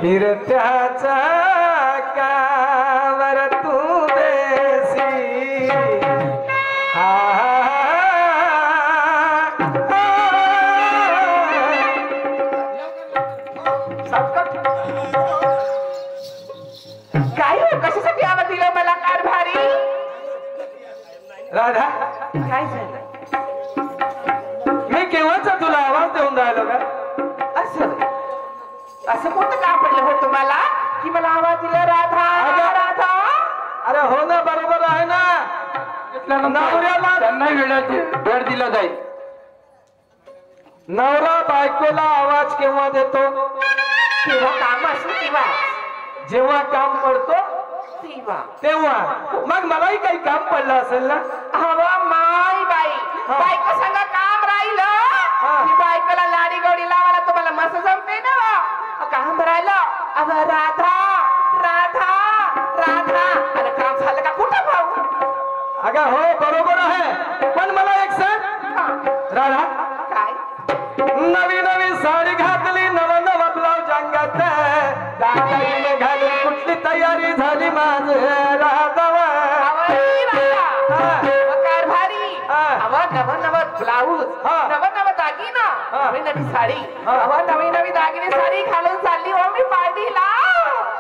फिरत्याचा कावर तू बेसी काय हो कशासाठी आवाज दिला मला कारभारी राधा काय झालं मी केव्हाचा तुला आवाज देऊन राहिलो का असं कोणतं काम पडलं हो तुम्हाला की मला आवाज दिला राधा राधा अरे हो ना बरोबर आहे ना नवऱ्याला त्यांना वेळ दिला जाईल नवरा बायकोला आवाज केव्हा देतो तेव्हा काम असलं तेव्हा जेव्हा काम पडतो तेव्हा तेव्हा मग मलाही काही काम पडलं असेल ना हवा माय बाई बायको सांगा काम राहिलं की बायकोला लाडी गोडी लावायला तुम्हाला मस्त जमते ना काम राहिलं अगं राधा राधा राधा अरे काम झालं का कुठं भाऊ अगं हो बरोबर आहे पण मला एक सांग राधा काय नवी नवी साडी घातली नव नव ब्लाउज अंगात दादाईने घालून कुठली तयारी झाली माझ राधा कारभारी नव नव ब्लाऊज नव नव दागिना नवी नवी साडी नवी नवी दागिने साडी घालून चालली हो मी पार्टीला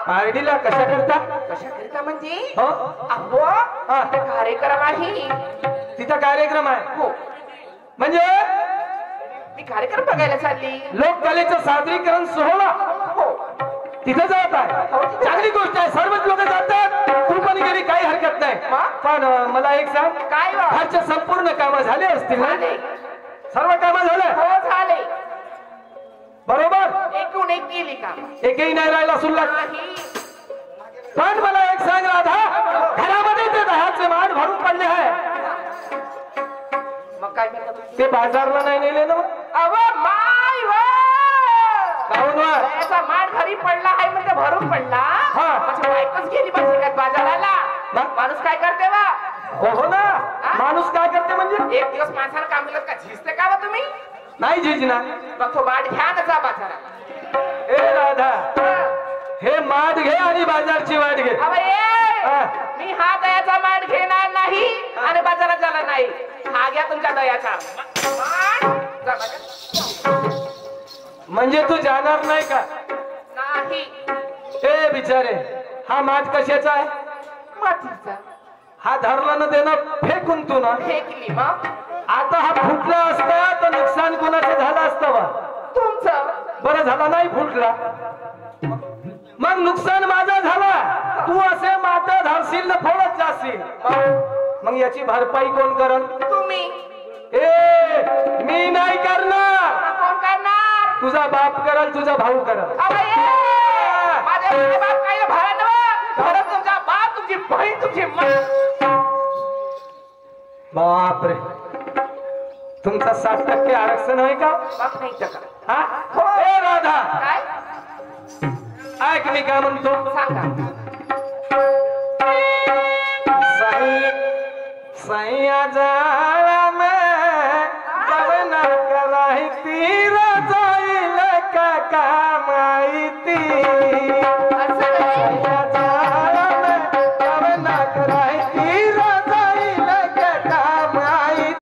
पार्टीला कशा करता कशा करता म्हणजे हो अहो तिथं कार्यक्रम आहे तिथं कार्यक्रम आहे हो म्हणजे मी कार्यक्रम बघायला चालली लोककलेचं सादरीकरण सोहळा हो तिथं जात आहे चांगली गोष्ट आहे सर्वच लोक जातात तू पण गेली काही हरकत नाही पण मला एक सांग काय घरचे संपूर्ण कामं झाले असतील ना झाले सर्व कामं झाले हो झाले बरोबर एकूण एक गेली का एकही नाही राहिला सुल्लक नाही पण मला एक सांग राधा घरामध्ये ते दह्याचे माठ भरून पडले आहे मग काय ते बाजारला नाही नेले ना अव माय काहून वा? याचा माठ घरी पडला आहे म्हणजे भरून पडला माझी बायकोच गेली पाहिजे का बाजाराला माणूस काय करते वा हो ना माणूस काय करते म्हणजे एक दिवस माणसाला काम केलं का झिजते का वा तुम्ही नाही झिजना मग तो माठ घ्या ना जा बाजारात ए राधा हे माठ घे आणि बाजारची वाट घे मी हा दयाचा माठ घेणार नाही आणि बाजारात जाणार नाही हा घ्या तुमच्या दयाचा म्हणजे तू जाणार नाही का नाही ए बिचारे हा माठ कशाचा आहे मातीचा हा धरला न देणं फेकून तू ना फेकली मग आता हा फुटला असता तर नुकसान कोणाचं झालं असतं वा तुमचं बरं झाला नाही फुटला मग नुकसान माझा झाला तू असे माठ धरशील न फोडत जाशील मग याची भरपाई कोण करल तुम्ही ए मी नाही करणार कोण करणार तुझा बाप करल तुझा भाऊ करल माझे बाप काय भारत तुमचा बाप तुमची बहीण तुमची बापरे तुमचा 60% आरक्षण आहे का बाप नाही का हा ए राधा काय ऐक मी काय म्हणतो सांगा सैया जाळा में जवना कराही तीर जाईल का कामाई ती